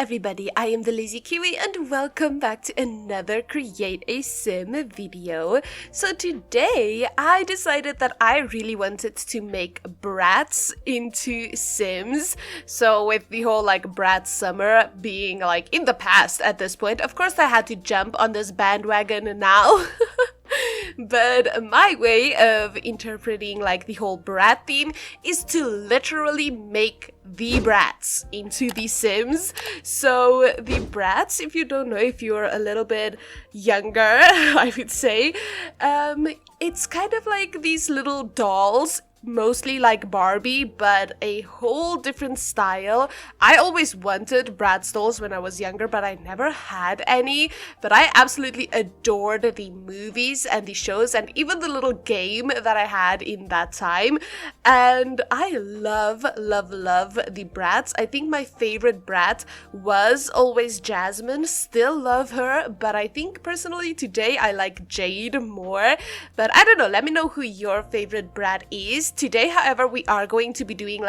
everybody, I am the Lazy Kiwi and welcome back to another Create a Sim video. So today I decided that I really wanted to make Bratz into Sims. So with the whole Bratz summer being in the past at this point, of course I had to jump on this bandwagon now. But my way of interpreting the whole Brat theme is to literally make the Bratz into the Sims. So the Bratz, if you don't know, if you're a little bit younger, I would say, it's kind of like these little dolls, mostly like Barbie, but a whole different style. I always wanted Bratz dolls when I was younger, but I never had any. But I absolutely adored the movies and the shows and even the little game that I had in that time. And I love the Bratz. I think my favorite Brat was always Jasmine. Still love her, but I think personally today I like Jade more. But I don't know, let me know who your favorite Brat is. Today, however, we are going to be doing,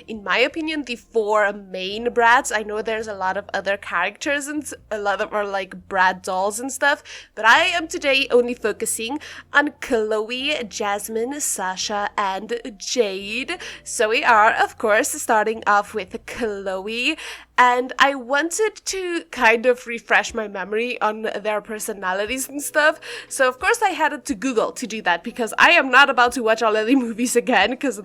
in my opinion, the 4 main Brats. I know there's a lot of other characters and a lot of our, Brat dolls and stuff, but I am today only focusing on Chloe, Jasmine, Sasha, and Jade. So we are, of course, starting off with Chloe. And I wanted to kind of refresh my memory on their personalities and stuff. So of course I had to Google to do that because I am not about to watch all of the movies again because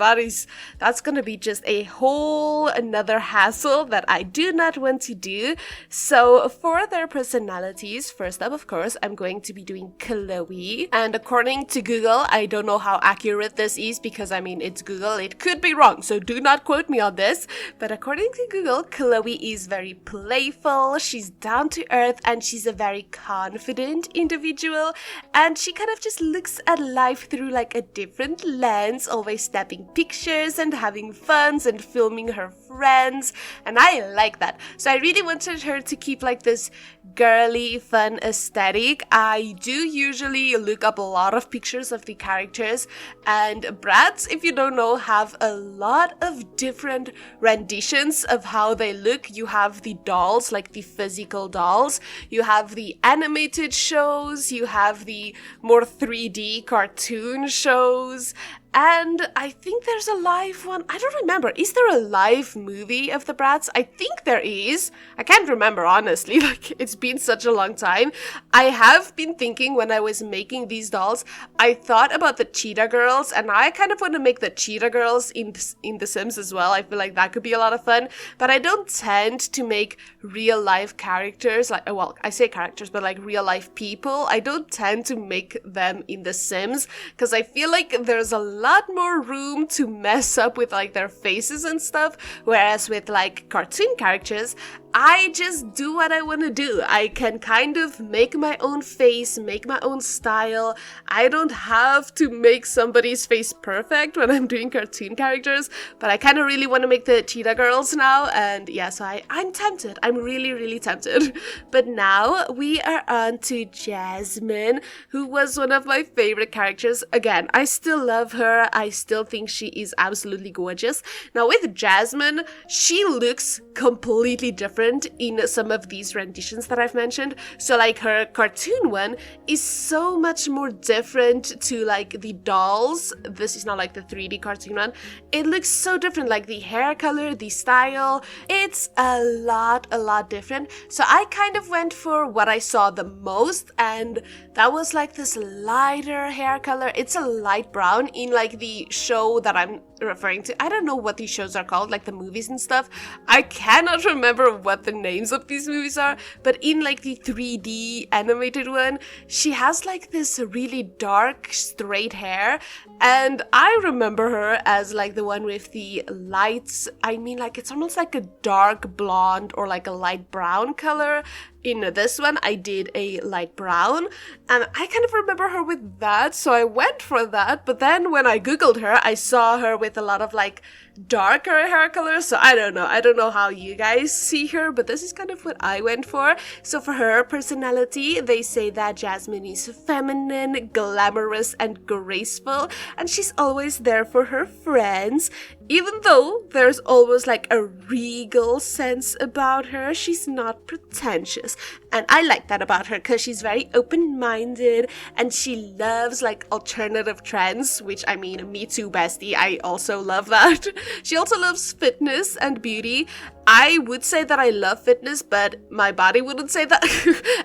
that's gonna be just a whole another hassle that I do not want to do. So for their personalities, first up, of course, I'm going to be doing Chloe. And according to Google, I don't know how accurate this is because it's Google. It could be wrong, so do not quote me on this. But according to Google, Chloe is very playful, she's down to earth, and she's a very confident individual, and she kind of just looks at life through a different lens, always snapping pictures and having fun and filming her friends, and I like that. So I really wanted her to keep this girly fun aesthetic. I do usually look up a lot of pictures of the characters, and Bratz, if you don't know, have a lot of different renditions of how they look. You have the dolls, the physical dolls, you have the animated shows, you have the more 3D cartoon shows, and I think there's a live one. I don't remember. Is there a live movie of the Bratz? I think there is. I can't remember, honestly. It's been such a long time. I have been thinking when I was making these dolls, I thought about the Cheetah Girls, and I kind of want to make the Cheetah Girls in The Sims as well. I feel like that could be a lot of fun, but I don't tend to make real life characters, I say characters, but real life people. I don't tend to make them in The Sims because I feel like there's a lot more room to mess up with their faces and stuff, whereas with cartoon characters, I just do what I want to do. I can kind of make my own face, make my own style. I don't have to make somebody's face perfect when I'm doing cartoon characters, but I kind of really want to make the Cheetah Girls now, and yeah, so I'm tempted. I'm really tempted. But now we are on to Jasmine, who was one of my favorite characters. Again, I still love her. I still think she is absolutely gorgeous. Now with Jasmine, she looks completely different in some of these renditions that I've mentioned. So her cartoon one is so much more different to the dolls. This is not the 3D cartoon one. It looks so different, the hair color, the style. It's a lot different. So I kind of went for what I saw the most, and that was this lighter hair color. It's a light brown in the show that I'm referring to. I don't know what these shows are called, the movies and stuff. I cannot remember what the names of these movies are, but in the 3D animated one, she has this really dark straight hair, and I remember her as the one with the lights. It's almost a dark blonde or a light brown color. In this one, I did a light brown, and I kind of remember her with that, so I went for that. But then when I googled her, I saw her with a lot of like darker hair colors, so I don't know how you guys see her, but this is kind of what I went for. So for her personality, they say that Jasmine is feminine, glamorous, and graceful, and she's always there for her friends. Even though there's always like a regal sense about her, she's not pretentious. And I like that about her because she's very open-minded and she loves like alternative trends, which I mean, me too, bestie. I also love that. She also loves fitness and beauty. I would say that I love fitness, but my body wouldn't say that.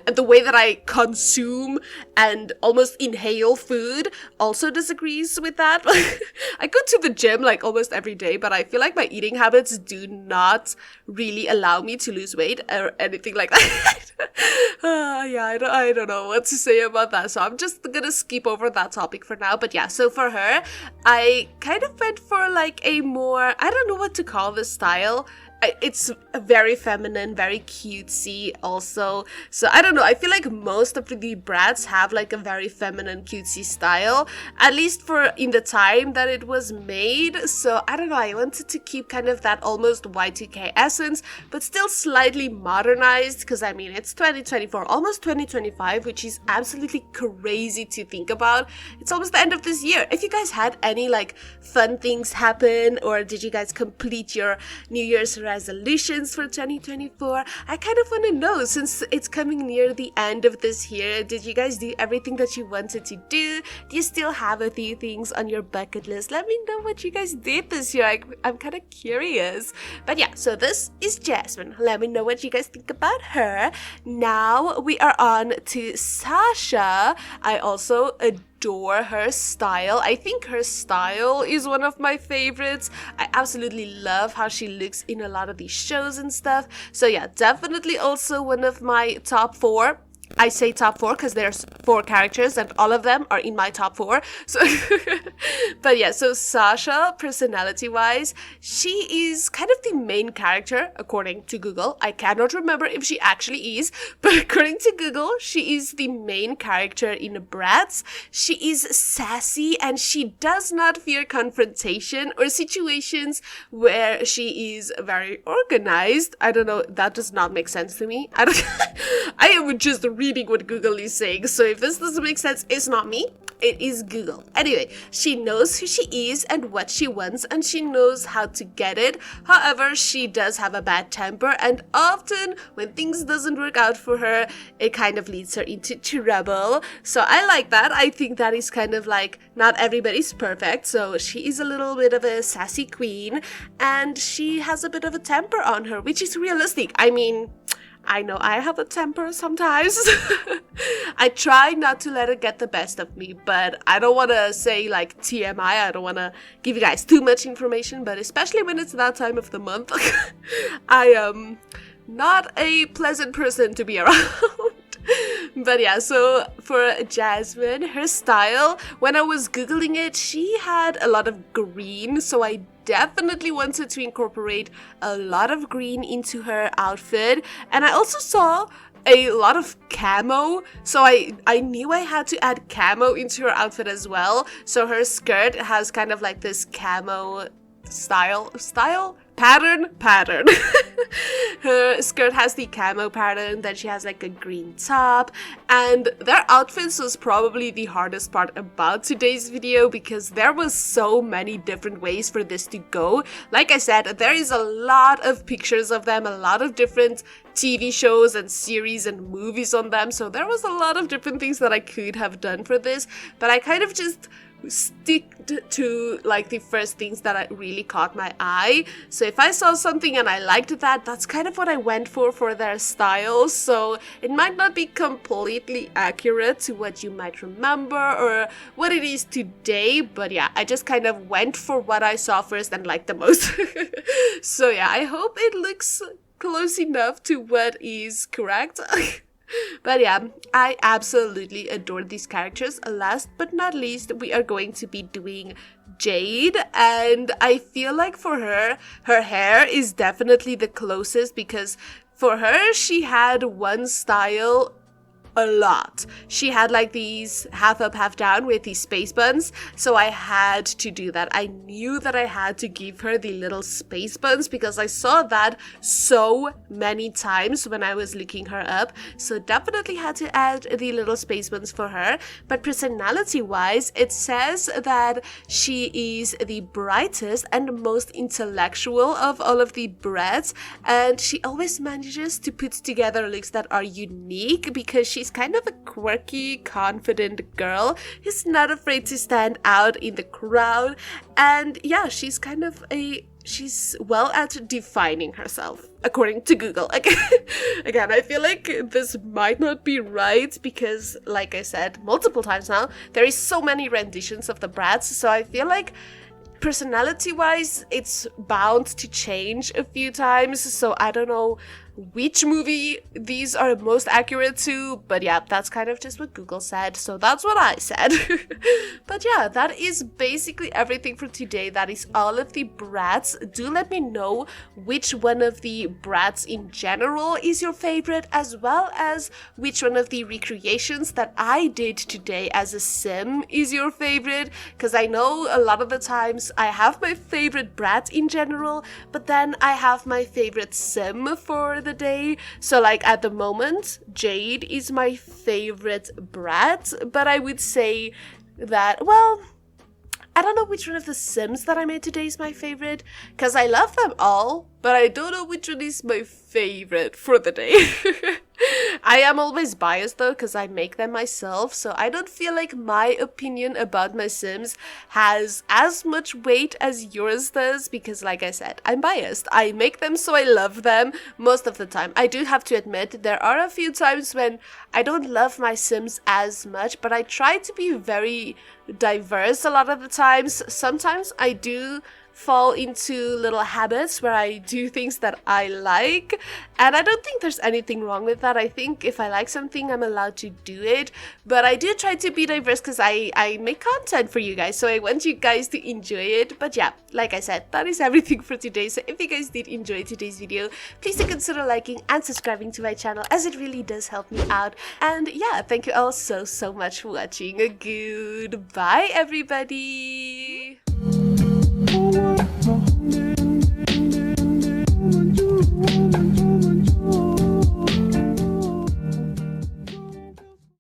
And the way that I consume and almost inhale food also disagrees with that. I go to the gym like almost every day, but I feel like my eating habits do not really allow me to lose weight or anything like that. Yeah, I don't know what to say about that, so I'm just gonna skip over that topic for now. But yeah, so for her, I kind of went for like a more, I don't know what to call this style. It's very feminine, very cutesy also. So I don't know, I feel like most of the Bratz have like a very feminine cutesy style, at least for in the time that it was made. So I don't know, I wanted to keep kind of that almost Y2K essence, but still slightly modernized, because I mean, it's 2024, almost 2025, which is absolutely crazy to think about. It's almost the end of this year. If you guys had any like fun things happen, or did you guys complete your New Year's resolutions for 2024? I kind of want to know, since it's coming near the end of this year. Did you guys do everything that you wanted to do? Do you still have a few things on your bucket list? Let me know what you guys did this year. I'm kind of curious. But yeah, so this is Jasmine. Let me know what you guys think about her. Now we are on to Sasha. I also adore her style. I think her style is one of my favorites. I absolutely love how she looks in a lot of these shows and stuff. So yeah, definitely also one of my top 4. I say top 4 because there's 4 characters and all of them are in my top 4. So, but yeah, so Sasha, personality-wise, she is kind of the main character according to Google. I cannot remember if she actually is, but according to Google, she is the main character in Bratz. She is sassy and she does not fear confrontation or situations where she is very organized. I don't know, that does not make sense to me. I am just reading what Google is saying, so if this doesn't make sense, it's not me, it is Google. Anyway, she knows who she is and what she wants, and she knows how to get it. However, she does have a bad temper, and often when things doesn't work out for her, it kind of leads her into trouble. So I like that. I think that is kind of like, not everybody's perfect, so she is a little bit of a sassy queen, and she has a bit of a temper on her, which is realistic. I mean, I know I have a temper sometimes. I try not to let it get the best of me, but I don't want to say like TMI. I don't want to give you guys too much information, but especially when it's that time of the month, I am not a pleasant person to be around. But yeah, so for Jasmine, her style, when I was Googling it, she had a lot of green, so I definitely wanted to incorporate a lot of green into her outfit. And I also saw a lot of camo, so I knew I had to add camo into her outfit as well. So her skirt has kind of like this camo pattern. Her skirt has the camo pattern, then she has like a green top, and their outfits was probably the hardest part about today's video because there was so many different ways for this to go. Like I said, there is a lot of pictures of them, a lot of different TV shows and series and movies on them, so there was a lot of different things that I could have done for this, but I kind of just stick to like the first things that really caught my eye. So if I saw something and I liked that, that's kind of what I went for their style. So it might not be completely accurate to what you might remember or what it is today, but yeah, I just kind of went for what I saw first and liked the most. So yeah, I hope it looks close enough to what is correct. But yeah, I absolutely adore these characters. Last but not least, we are going to be doing Jade, and I feel like for her hair is definitely the closest because for her, she had one style a lot. She had like these half up, half down with these space buns, so I had to do that. I knew that I had to give her the little space buns because I saw that so many times when I was looking her up, so definitely had to add the little space buns for her. But personality wise, it says that she is the brightest and most intellectual of all of the Bratz, and she always manages to put together looks that are unique because she's kind of a quirky, confident girl who's not afraid to stand out in the crowd. And yeah, she's well at defining herself, according to Google. Again, I feel like this might not be right because, like I said multiple times now, there is so many renditions of the Bratz, so I feel like personality-wise, it's bound to change a few times, so I don't know which movie these are most accurate to, but yeah, that's kind of just what Google said, so that's what I said. But yeah, that is basically everything for today. That is all of the Bratz. Do let me know which one of the Bratz in general is your favorite, as well as which one of the recreations that I did today as a sim is your favorite, because I know a lot of the times I have my favorite Bratz in general, but then I have my favorite sim for the day. So like at the moment, Jade is my favorite Bratz, but I would say that, well, I don't know which one of the sims that I made today is my favorite, because I love them all, but I don't know which one is my favorite for the day. I am always biased though, because I make them myself, so I don't feel like my opinion about my sims has as much weight as yours does, because like I said, I'm biased. I make them so I love them most of the time. I do have to admit, there are a few times when I don't love my sims as much, but I try to be very diverse a lot of the times. Sometimes I do fall into little habits where I do things that I like, and I don't think there's anything wrong with that. I think if I like something, I'm allowed to do it, but I do try to be diverse because I make content for you guys, so I want you guys to enjoy it. But yeah, like I said, that is everything for today. So if you guys did enjoy today's video, please do consider liking and subscribing to my channel, as it really does help me out. And yeah, thank you all so much for watching. Goodbye everybody.